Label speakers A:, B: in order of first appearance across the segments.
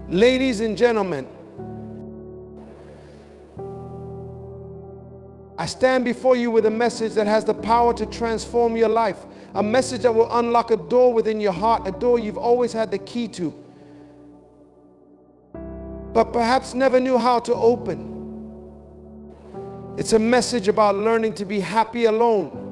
A: Ladies and gentlemen, I stand before you with a message that has the power to transform your life. A message that will unlock a door within your heart, a door you've always had the key to, but perhaps never knew how to open. It's a message about learning to be happy alone.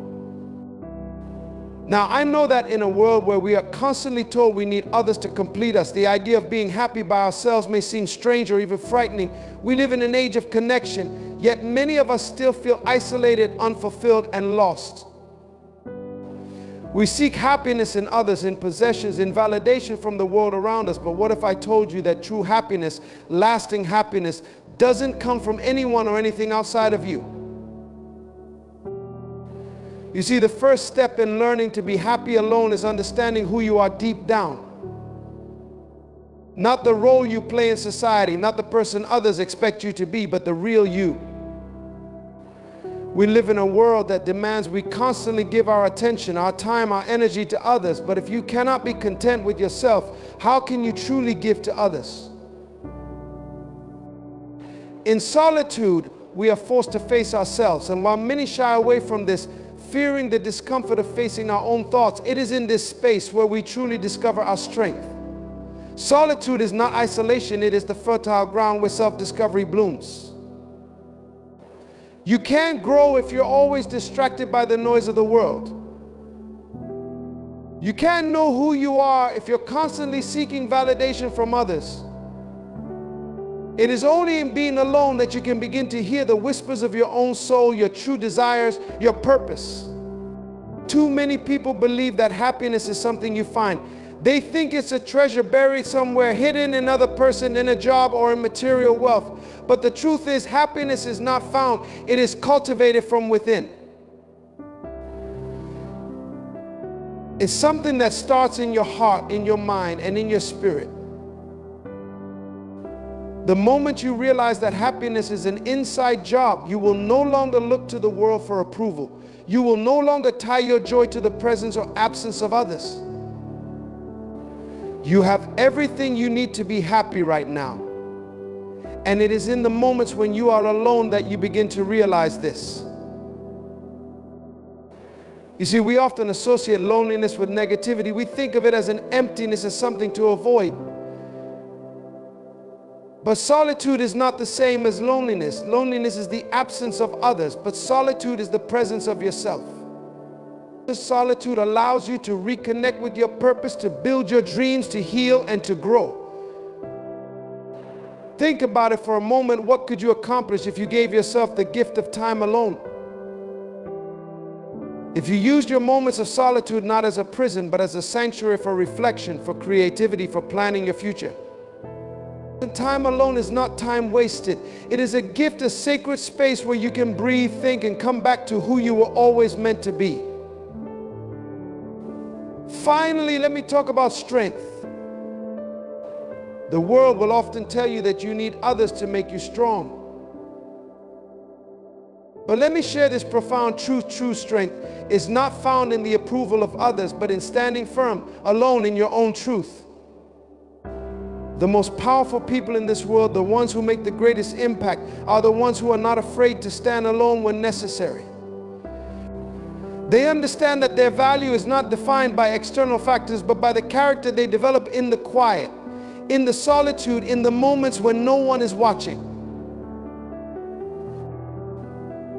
A: Now, I know that in a world where we are constantly told we need others to complete us, the idea of being happy by ourselves may seem strange or even frightening. We live in an age of connection, yet many of us still feel isolated, unfulfilled, and lost. We seek happiness in others, in possessions, in validation from the world around us. But what if I told you that true happiness, lasting happiness, doesn't come from anyone or anything outside of you? You see, the first step in learning to be happy alone is understanding who you are deep down. Not the role you play in society, not the person others expect you to be, but the real you. We live in a world that demands we constantly give our attention, our time, our energy to others. But if you cannot be content with yourself, how can you truly give to others? In solitude, we are forced to face ourselves. And while many shy away from this, fearing the discomfort of facing our own thoughts, it is in this space where we truly discover our strength. Solitude is not isolation, it is the fertile ground where self-discovery blooms. You can't grow if you're always distracted by the noise of the world. You can't know who you are if you're constantly seeking validation from others. It is only in being alone that you can begin to hear the whispers of your own soul, your true desires, your purpose. Too many people believe that happiness is something you find. They think it's a treasure buried somewhere, hidden in another person, in a job, or in material wealth. But the truth is, happiness is not found. It is cultivated from within. It's something that starts in your heart, in your mind, and in your spirit. The moment you realize that happiness is an inside job, you will no longer look to the world for approval. You will no longer tie your joy to the presence or absence of others. You have everything you need to be happy right now. And it is in the moments when you are alone that you begin to realize this. You see, we often associate loneliness with negativity. We think of it as an emptiness, as something to avoid. But solitude is not the same as loneliness. Loneliness is the absence of others, but solitude is the presence of yourself. Solitude allows you to reconnect with your purpose, to build your dreams, to heal, and to grow. Think about it for a moment. What could you accomplish if you gave yourself the gift of time alone? If you used your moments of solitude not as a prison, but as a sanctuary for reflection, for creativity, for planning your future. And time alone is not time wasted. It is a gift, a sacred space where you can breathe, think, and come back to who you were always meant to be. Finally, let me talk about strength. The world will often tell you that you need others to make you strong. But let me share this profound truth. True strength is not found in the approval of others, but in standing firm, alone in your own truth. The most powerful people in this world, the ones who make the greatest impact, are the ones who are not afraid to stand alone when necessary. They understand that their value is not defined by external factors, but by the character they develop in the quiet, in the solitude, in the moments when no one is watching.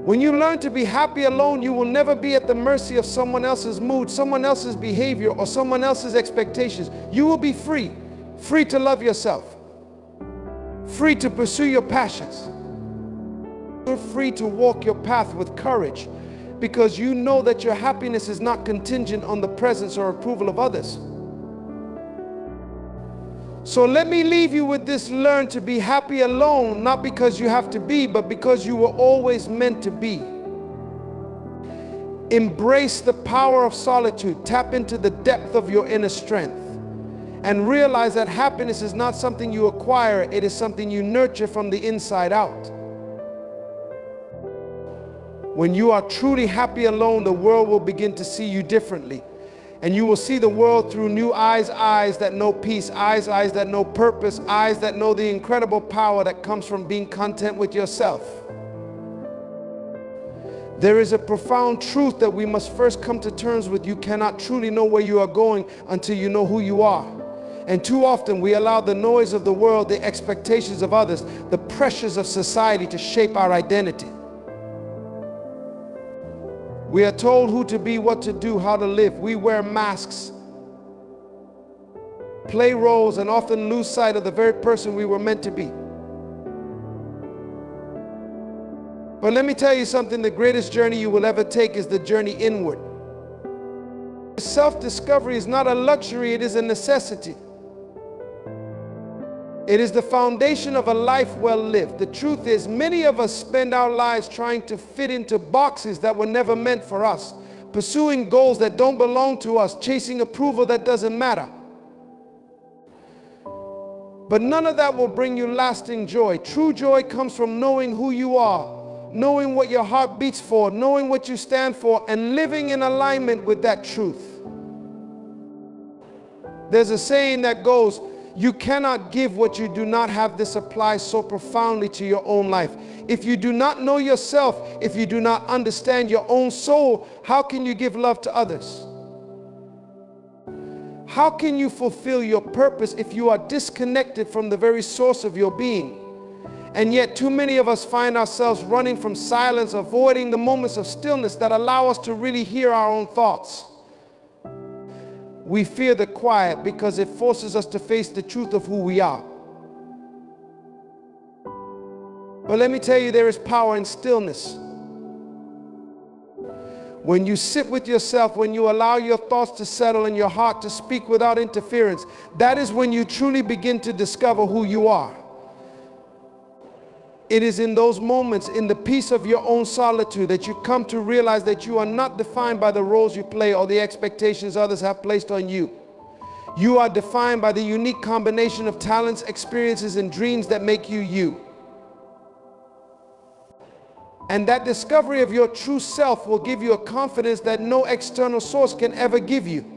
A: When you learn to be happy alone, you will never be at the mercy of someone else's mood, someone else's behavior, or someone else's expectations. You will be free. Free to love yourself, free to pursue your passions. You're free to walk your path with courage because you know that your happiness is not contingent on the presence or approval of others. So let me leave you with this: learn to be happy alone, not because you have to be, but because you were always meant to be. Embrace the power of solitude. Tap into the depth of your inner strength. And realize that happiness is not something you acquire, it is something you nurture from the inside out. When you are truly happy alone, the world will begin to see you differently. And you will see the world through new eyes, eyes that know peace, eyes, eyes that know purpose, eyes that know the incredible power that comes from being content with yourself. There is a profound truth that we must first come to terms with. You cannot truly know where you are going until you know who you are. And too often we allow the noise of the world, the expectations of others, the pressures of society to shape our identity. We are told who to be, what to do, how to live. We wear masks, play roles, and often lose sight of the very person we were meant to be. But let me tell you something, the greatest journey you will ever take is the journey inward. Self-discovery is not a luxury, it is a necessity. It is the foundation of a life well lived. The truth is, many of us spend our lives trying to fit into boxes that were never meant for us, pursuing goals that don't belong to us, chasing approval that doesn't matter. But none of that will bring you lasting joy. True joy comes from knowing who you are, knowing what your heart beats for, knowing what you stand for, and living in alignment with that truth. There's a saying that goes, you cannot give what you do not have. This applies so profoundly to your own life. If you do not know yourself, if you do not understand your own soul, how can you give love to others? How can you fulfill your purpose if you are disconnected from the very source of your being? And yet too many of us find ourselves running from silence, avoiding the moments of stillness that allow us to really hear our own thoughts. We fear the quiet because it forces us to face the truth of who we are. But let me tell you, there is power in stillness. When you sit with yourself, when you allow your thoughts to settle and your heart to speak without interference, that is when you truly begin to discover who you are. It is in those moments, in the peace of your own solitude, that you come to realize that you are not defined by the roles you play or the expectations others have placed on you. You are defined by the unique combination of talents, experiences, and dreams that make you you. And that discovery of your true self will give you a confidence that no external source can ever give you.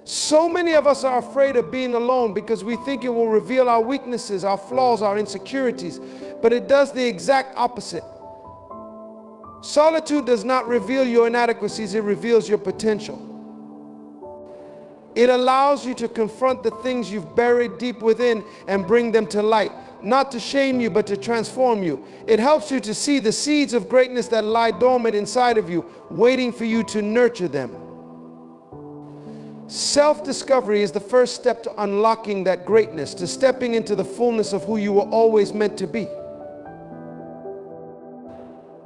A: So many of us are afraid of being alone because we think it will reveal our weaknesses, our flaws, our insecurities. But it does the exact opposite. Solitude does not reveal your inadequacies, it reveals your potential. It allows you to confront the things you've buried deep within and bring them to light. Not to shame you, but to transform you. It helps you to see the seeds of greatness that lie dormant inside of you, waiting for you to nurture them. Self-discovery is the first step to unlocking that greatness, to stepping into the fullness of who you were always meant to be.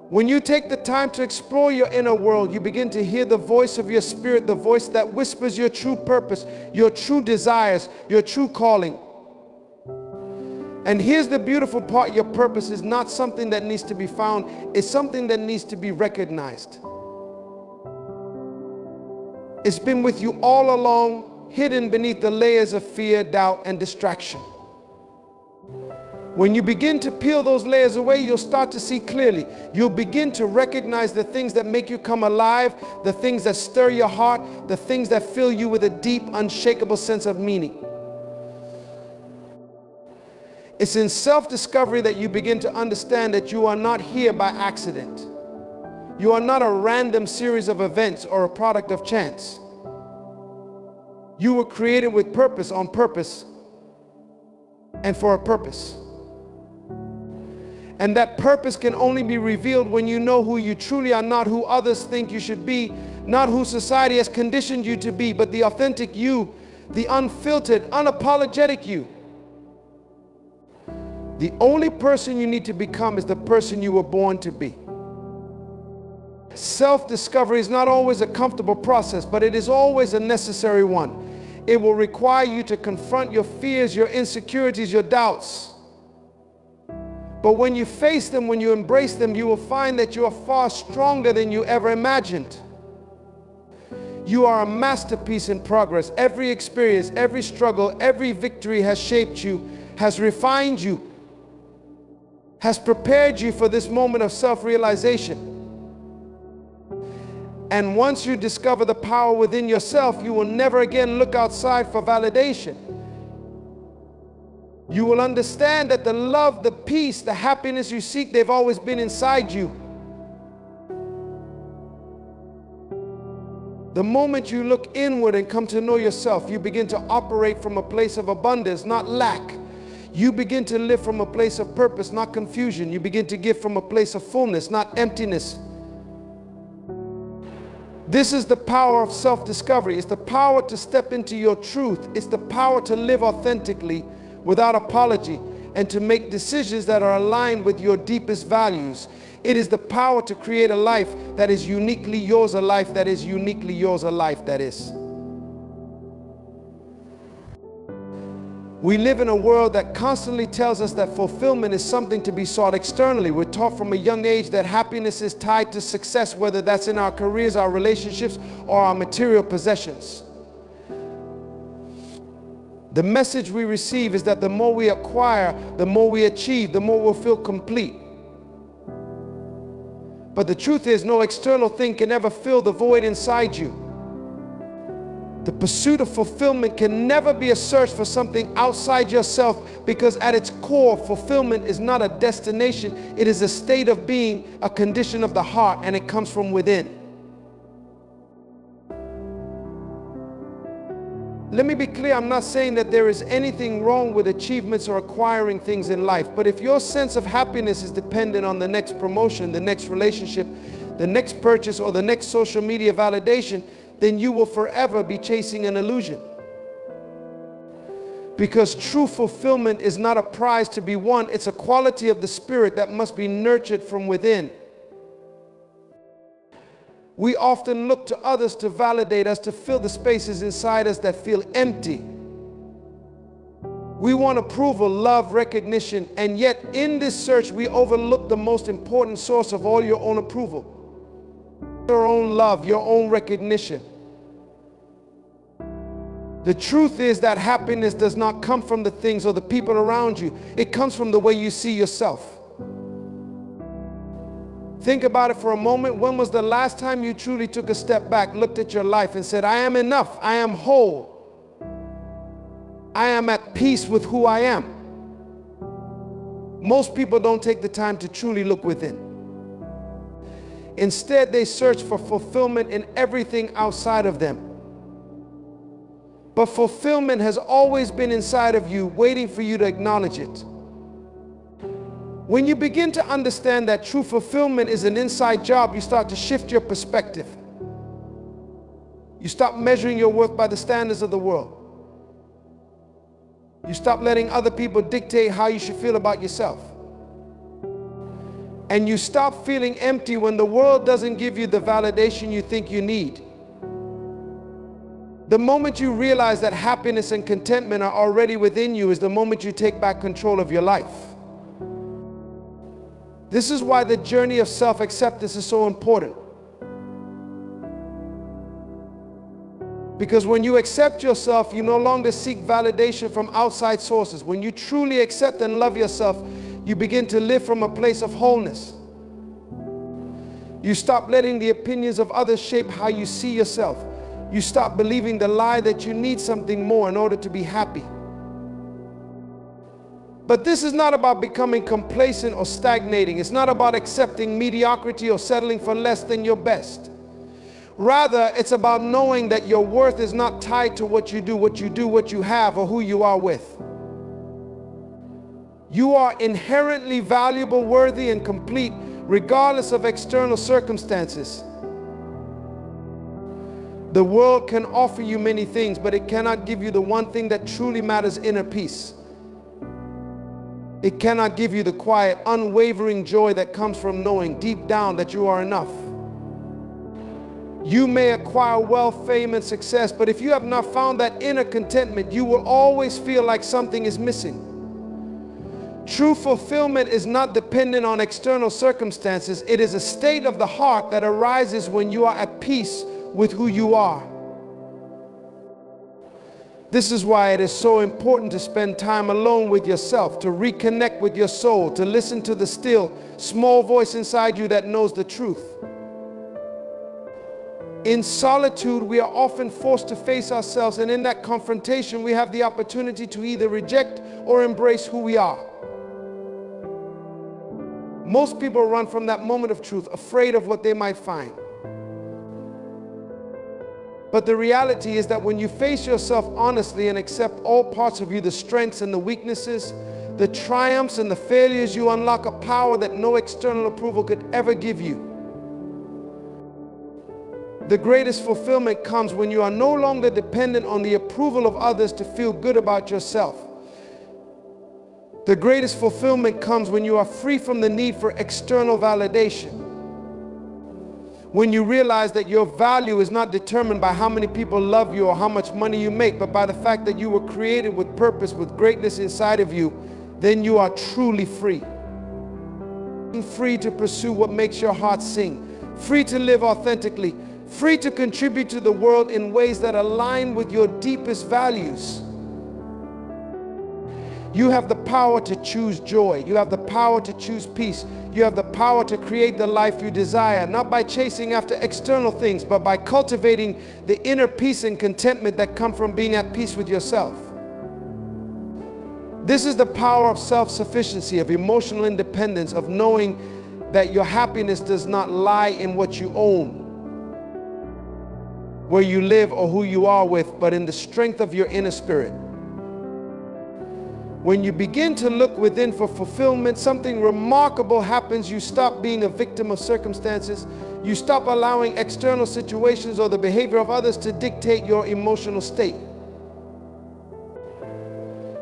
A: When you take the time to explore your inner world, you begin to hear the voice of your spirit, the voice that whispers your true purpose, your true desires, your true calling. And here's the beautiful part, your purpose is not something that needs to be found, it's something that needs to be recognized. It's been with you all along, hidden beneath the layers of fear, doubt, and distraction. When you begin to peel those layers away, you'll start to see clearly. You'll begin to recognize the things that make you come alive, the things that stir your heart, the things that fill you with a deep, unshakable sense of meaning. It's in self-discovery that you begin to understand that you are not here by accident. You are not a random series of events or a product of chance. You were created with purpose, on purpose, and for a purpose. And that purpose can only be revealed when you know who you truly are, not who others think you should be, not who society has conditioned you to be, but the authentic you, the unfiltered, unapologetic you. The only person you need to become is the person you were born to be. Self-discovery is not always a comfortable process, but it is always a necessary one. It will require you to confront your fears, your insecurities, your doubts. But when you face them, when you embrace them, you will find that you are far stronger than you ever imagined. You are a masterpiece in progress. Every experience, every struggle, every victory has shaped you, has refined you, has prepared you for this moment of self-realization. And once you discover the power within yourself, you will never again look outside for validation. You will understand that the love, the peace, the happiness you seek, they've always been inside you. The moment you look inward and come to know yourself, you begin to operate from a place of abundance, not lack. You begin to live from a place of purpose, not confusion. You begin to give from a place of fullness, not emptiness. This is the power of self-discovery. It's the power to step into your truth. It's the power to live authentically without apology and to make decisions that are aligned with your deepest values. It is the power to create a life that is uniquely yours, a life that is uniquely yours, a life that is. We live in a world that constantly tells us that fulfillment is something to be sought externally. We're taught from a young age that happiness is tied to success, whether that's in our careers, our relationships, or our material possessions. The message we receive is that the more we acquire, the more we achieve, the more we'll feel complete. But the truth is, no external thing can ever fill the void inside you. The pursuit of fulfillment can never be a search for something outside yourself, because at its core, fulfillment is not a destination. It is a state of being, a condition of the heart, and it comes from within. Let me be clear, I'm not saying that there is anything wrong with achievements or acquiring things in life, but if your sense of happiness is dependent on the next promotion, the next relationship, the next purchase, or the next social media validation, then you will forever be chasing an illusion. Because true fulfillment is not a prize to be won, it's a quality of the spirit that must be nurtured from within. We often look to others to validate us, to fill the spaces inside us that feel empty. We want approval, love, recognition, and yet in this search we overlook the most important source of all your own approval. Your own love, your own recognition. The truth is that happiness does not come from the things or the people around you. It comes from the way you see yourself. Think about it for a moment. When was the last time you truly took a step back, looked at your life and said, I am enough, I am whole, I am at peace with who I am? Most people don't take the time to truly look within. Instead, they search for fulfillment in everything outside of them. But fulfillment has always been inside of you, waiting for you to acknowledge it. When you begin to understand that true fulfillment is an inside job, you start to shift your perspective. You stop measuring your worth by the standards of the world. You stop letting other people dictate how you should feel about yourself. And you stop feeling empty when the world doesn't give you the validation you think you need. The moment you realize that happiness and contentment are already within you is the moment you take back control of your life. This is why the journey of self-acceptance is so important. Because when you accept yourself, you no longer seek validation from outside sources. When you truly accept and love yourself, you begin to live from a place of wholeness. You stop letting the opinions of others shape how you see yourself. You stop believing the lie that you need something more in order to be happy. But this is not about becoming complacent or stagnating. It's not about accepting mediocrity or settling for less than your best. Rather, it's about knowing that your worth is not tied to what you do, what you have, or who you are with. You are inherently valuable, worthy, and complete, regardless of external circumstances. The world can offer you many things, but it cannot give you the one thing that truly matters: inner peace. It cannot give you the quiet, unwavering joy that comes from knowing deep down that you are enough. You may acquire wealth, fame, and success, but if you have not found that inner contentment, you will always feel like something is missing. True fulfillment is not dependent on external circumstances. It is a state of the heart that arises when you are at peace with who you are. This is why it is so important to spend time alone with yourself, to reconnect with your soul, to listen to the still, small voice inside you that knows the truth. In solitude, we are often forced to face ourselves, and in that confrontation, we have the opportunity to either reject or embrace who we are. Most people run from that moment of truth, afraid of what they might find. But the reality is that when you face yourself honestly and accept all parts of you, the strengths and the weaknesses, the triumphs and the failures, you unlock a power that no external approval could ever give you. The greatest fulfillment comes when you are no longer dependent on the approval of others to feel good about yourself. The greatest fulfillment comes when you are free from the need for external validation. When you realize that your value is not determined by how many people love you or how much money you make, but by the fact that you were created with purpose, with greatness inside of you, then you are truly free. Free to pursue what makes your heart sing. Free to live authentically. Free to contribute to the world in ways that align with your deepest values. You have the power to choose joy. You have the power to choose peace. You have the power to create the life you desire, not by chasing after external things, but by cultivating the inner peace and contentment that come from being at peace with yourself. This is the power of self-sufficiency, of emotional independence, of knowing that your happiness does not lie in what you own, where you live, or who you are with, but in the strength of your inner spirit. When you begin to look within for fulfillment, something remarkable happens. You stop being a victim of circumstances. You stop allowing external situations or the behavior of others to dictate your emotional state.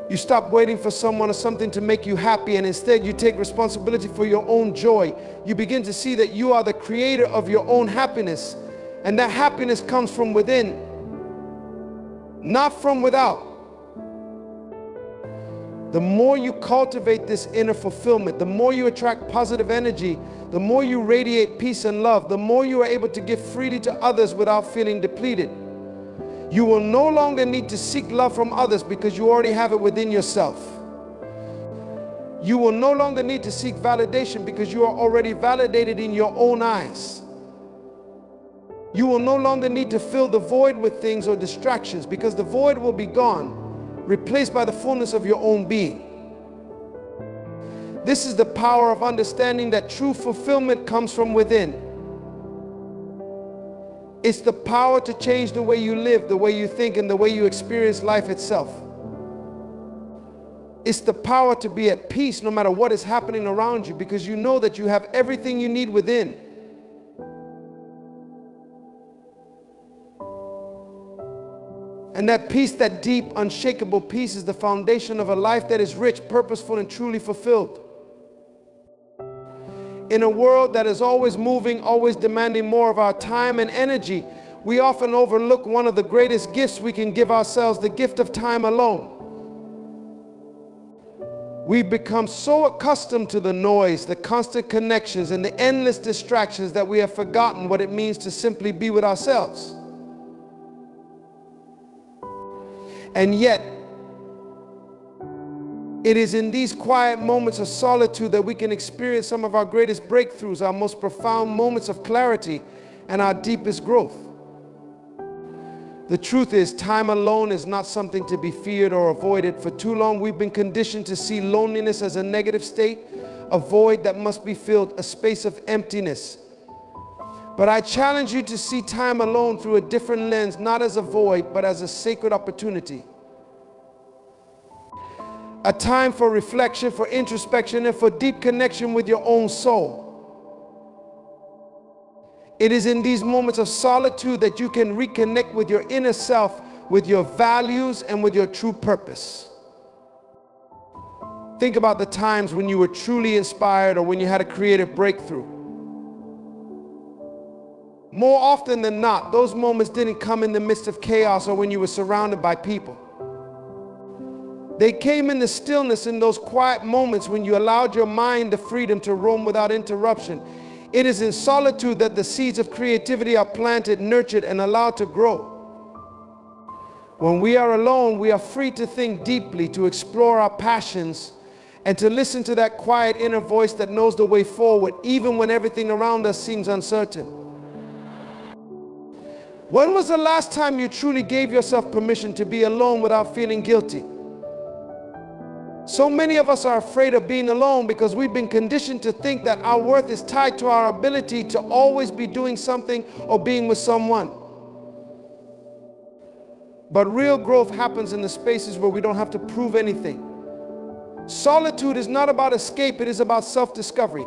A: You stop waiting for someone or something to make you happy, and instead you take responsibility for your own joy. You begin to see that you are the creator of your own happiness, and that happiness comes from within, not from without. The more you cultivate this inner fulfillment, the more you attract positive energy, the more you radiate peace and love, the more you are able to give freely to others without feeling depleted. You will no longer need to seek love from others because you already have it within yourself. You will no longer need to seek validation because you are already validated in your own eyes. You will no longer need to fill the void with things or distractions because the void will be gone, replaced by the fullness of your own being. This is the power of understanding that true fulfillment comes from within. It's the power to change the way you live, the way you think, and the way you experience life itself. It's the power to be at peace no matter what is happening around you, because you know that you have everything you need within. And that peace, that deep, unshakable peace, is the foundation of a life that is rich, purposeful, and truly fulfilled. In a world that is always moving, always demanding more of our time and energy, we often overlook one of the greatest gifts we can give ourselves, the gift of time alone. We've become so accustomed to the noise, the constant connections, and the endless distractions that we have forgotten what it means to simply be with ourselves. And yet, it is in these quiet moments of solitude that we can experience some of our greatest breakthroughs, our most profound moments of clarity, and our deepest growth. The truth is, time alone is not something to be feared or avoided. For too long, we've been conditioned to see loneliness as a negative state, a void that must be filled, a space of emptiness. But I challenge you to see time alone through a different lens, not as a void, but as a sacred opportunity. A time for reflection, for introspection, and for deep connection with your own soul. It is in these moments of solitude that you can reconnect with your inner self, with your values, and with your true purpose. Think about the times when you were truly inspired or when you had a creative breakthrough. More often than not, those moments didn't come in the midst of chaos or when you were surrounded by people. They came in the stillness, in those quiet moments when you allowed your mind the freedom to roam without interruption. It is in solitude that the seeds of creativity are planted, nurtured, and allowed to grow. When we are alone, we are free to think deeply, to explore our passions, and to listen to that quiet inner voice that knows the way forward, even when everything around us seems uncertain. When was the last time you truly gave yourself permission to be alone without feeling guilty? So many of us are afraid of being alone because we've been conditioned to think that our worth is tied to our ability to always be doing something or being with someone. But real growth happens in the spaces where we don't have to prove anything. Solitude is not about escape, it is about self-discovery.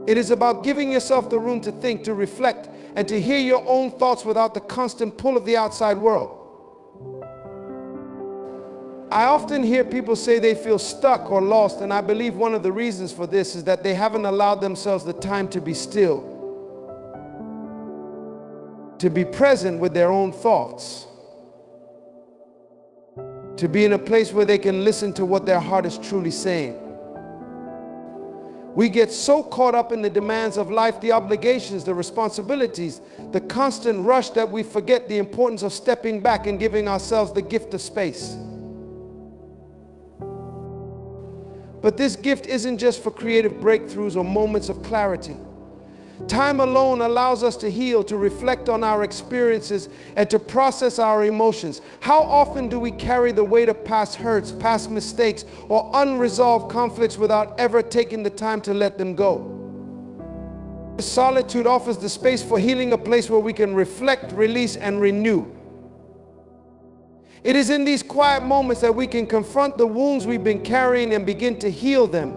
A: It is about giving yourself the room to think, to reflect, and to hear your own thoughts without the constant pull of the outside world. I often hear people say they feel stuck or lost, and I believe one of the reasons for this is that they haven't allowed themselves the time to be still, to be present with their own thoughts, to be in a place where they can listen to what their heart is truly saying. We get so caught up in the demands of life, the obligations, the responsibilities, the constant rush, that we forget the importance of stepping back and giving ourselves the gift of space. But this gift isn't just for creative breakthroughs or moments of clarity. Time alone allows us to heal, to reflect on our experiences, and to process our emotions. How often do we carry the weight of past hurts, past mistakes, or unresolved conflicts without ever taking the time to let them go? Solitude offers the space for healing, a place where we can reflect, release, and renew. It is in these quiet moments that we can confront the wounds we've been carrying and begin to heal them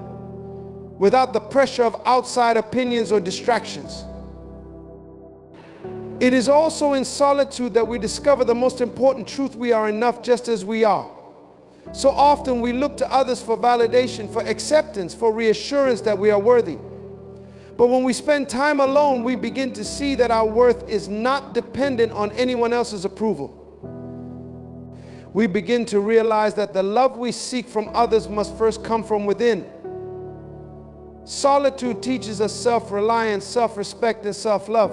A: without the pressure of outside opinions or distractions. It is also in solitude that we discover the most important truth: we are enough just as we are. So often we look to others for validation, for acceptance, for reassurance that we are worthy. But when we spend time alone, we begin to see that our worth is not dependent on anyone else's approval. We begin to realize that the love we seek from others must first come from within. Solitude teaches us self-reliance, self-respect, and self-love.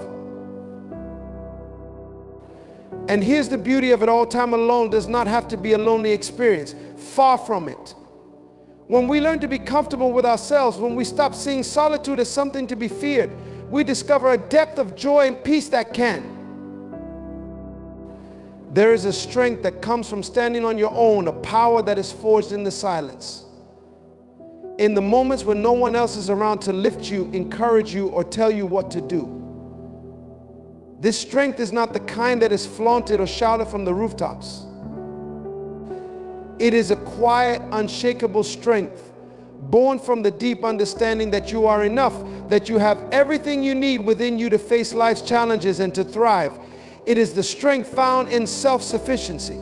A: And here's the beauty of it all: time alone does not have to be a lonely experience. Far from it. When we learn to be comfortable with ourselves, when we stop seeing solitude as something to be feared, we discover a depth of joy and peace that can. There is a strength that comes from standing on your own, a power that is forged in the silence. In the moments when no one else is around to lift you, encourage you, or tell you what to do. This strength is not the kind that is flaunted or shouted from the rooftops. It is a quiet, unshakable strength, born from the deep understanding that you are enough, that you have everything you need within you to face life's challenges and to thrive. It is the strength found in self-sufficiency.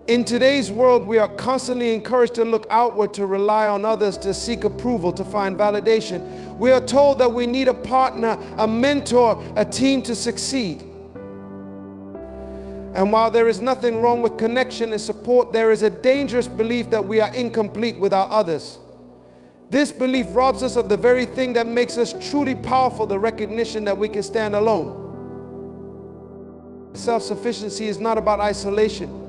A: In today's world, we are constantly encouraged to look outward, to rely on others, to seek approval, to find validation. We are told that we need a partner, a mentor, a team to succeed. And while there is nothing wrong with connection and support, there is a dangerous belief that we are incomplete without others. This belief robs us of the very thing that makes us truly powerful: the recognition that we can stand alone. Self-sufficiency is not about isolation.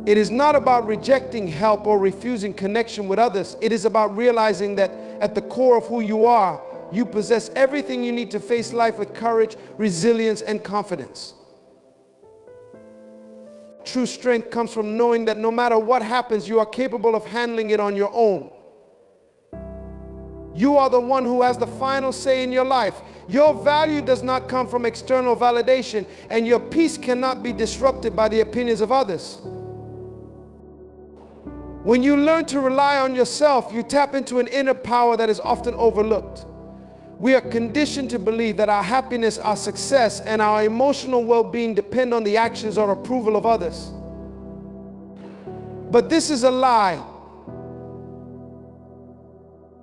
A: It is not about rejecting help or refusing connection with others. It is about realizing that at the core of who you are, you possess everything you need to face life with courage, resilience, and confidence. True strength comes from knowing that no matter what happens, you are capable of handling it on your own. You are the one who has the final say in your life. Your value does not come from external validation, and your peace cannot be disrupted by the opinions of others. When you learn to rely on yourself, you tap into an inner power that is often overlooked. We are conditioned to believe that our happiness, our success, and our emotional well-being depend on the actions or approval of others. But this is a lie.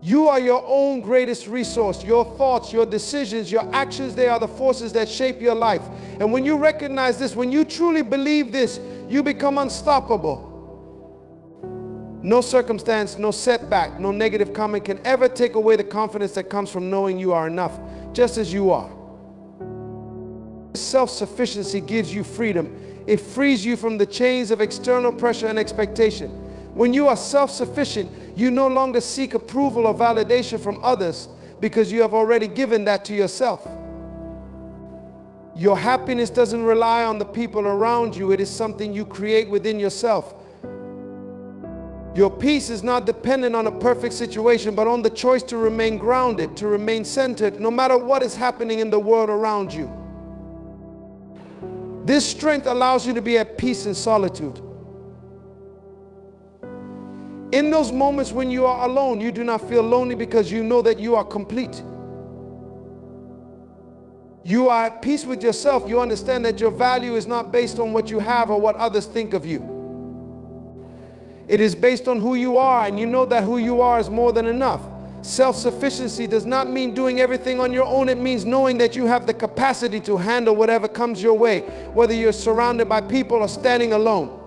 A: You are your own greatest resource. Your thoughts, your decisions, your actions, they are the forces that shape your life. And when you recognize this, when you truly believe this, you become unstoppable. No circumstance, no setback, no negative comment can ever take away the confidence that comes from knowing you are enough, just as you are. Self-sufficiency gives you freedom. It frees you from the chains of external pressure and expectation. When you are self-sufficient, you no longer seek approval or validation from others, because you have already given that to yourself. Your happiness doesn't rely on the people around you. It is something you create within yourself. Your peace is not dependent on a perfect situation, but on the choice to remain grounded, to remain centered, no matter what is happening in the world around you. This strength allows you to be at peace in solitude. In those moments when you are alone, you do not feel lonely because you know that you are complete. You are at peace with yourself. You understand that your value is not based on what you have or what others think of you. It is based on who you are, and you know that who you are is more than enough. Self-sufficiency does not mean doing everything on your own. It means knowing that you have the capacity to handle whatever comes your way, whether you're surrounded by people or standing alone.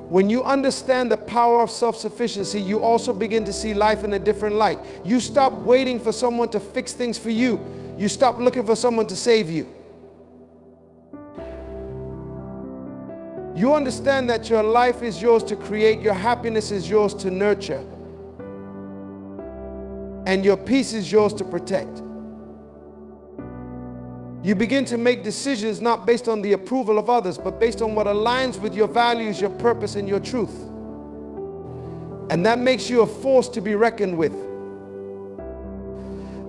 A: When you understand the power of self-sufficiency, you also begin to see life in a different light. You stop waiting for someone to fix things for you. You stop looking for someone to save you. You understand that your life is yours to create, your happiness is yours to nurture, and your peace is yours to protect. You begin to make decisions not based on the approval of others, but based on what aligns with your values, your purpose, and your truth. And that makes you a force to be reckoned with.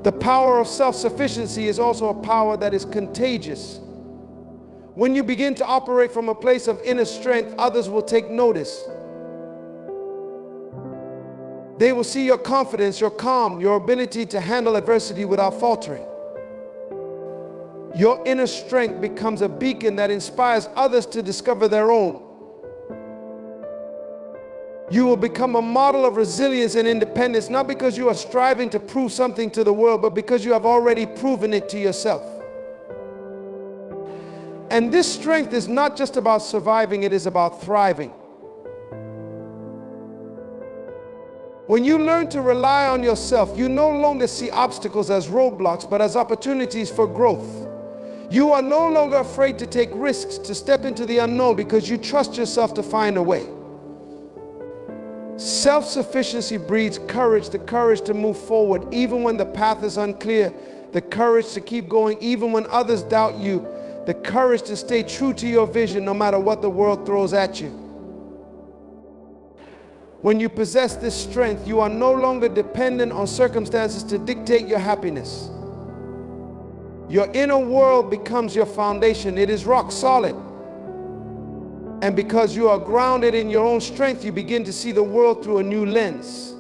A: The power of self-sufficiency is also a power that is contagious. When you begin to operate from a place of inner strength, others will take notice. They will see your confidence, your calm, your ability to handle adversity without faltering. Your inner strength becomes a beacon that inspires others to discover their own. You will become a model of resilience and independence, not because you are striving to prove something to the world, but because you have already proven it to yourself. And this strength is not just about surviving, it is about thriving. When you learn to rely on yourself, you no longer see obstacles as roadblocks, but as opportunities for growth. You are no longer afraid to take risks, to step into the unknown, because you trust yourself to find a way. Self-sufficiency breeds courage, the courage to move forward even when the path is unclear, the courage to keep going even when others doubt you, the courage to stay true to your vision no matter what the world throws at you. When you possess this strength, you are no longer dependent on circumstances to dictate your happiness. Your inner world becomes your foundation. It is rock solid. And because you are grounded in your own strength, you begin to see the world through a new lens.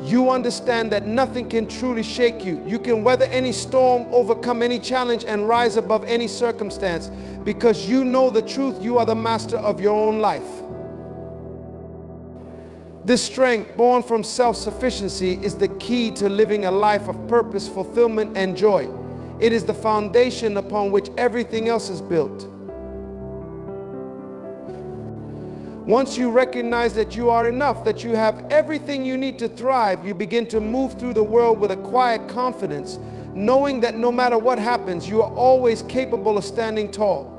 A: You understand that nothing can truly shake you. You can weather any storm, overcome any challenge, and rise above any circumstance because you know the truth. You are the master of your own life. This strength, born from self-sufficiency, is the key to living a life of purpose, fulfillment, and joy. It is the foundation upon which everything else is built. Once you recognize that you are enough, that you have everything you need to thrive, you begin to move through the world with a quiet confidence, knowing that no matter what happens, you are always capable of standing tall.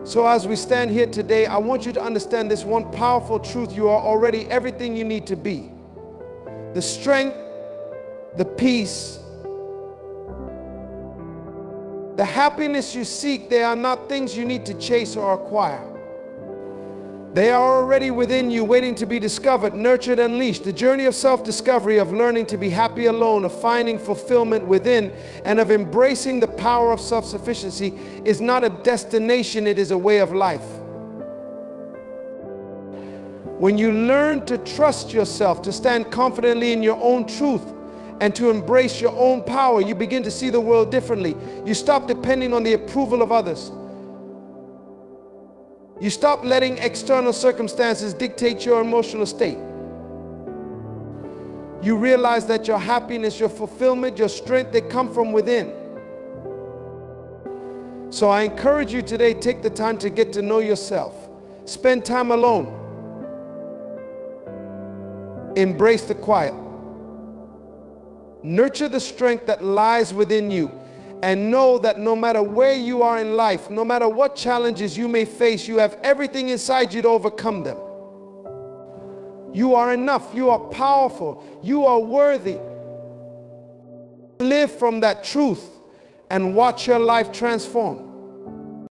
A: So as we stand here today, I want you to understand this one powerful truth. You are already everything you need to be. The strength, the peace, the happiness you seek, they are not things you need to chase or acquire. They are already within you, waiting to be discovered, nurtured, and unleashed. The journey of self-discovery, of learning to be happy alone, of finding fulfillment within, and of embracing the power of self-sufficiency is not a destination, it is a way of life. When you learn to trust yourself, to stand confidently in your own truth, and to embrace your own power, you begin to see the world differently. You stop depending on the approval of others. You stop letting external circumstances dictate your emotional state. You realize that your happiness, your fulfillment, your strength, they come from within. So I encourage you today, take the time to get to know yourself. Spend time alone. Embrace the quiet. Nurture the strength that lies within you, and know that no matter where you are in life, no matter what challenges you may face, you have everything inside you to overcome them. You are enough. You are powerful. You are worthy. Live from that truth and watch your life transform.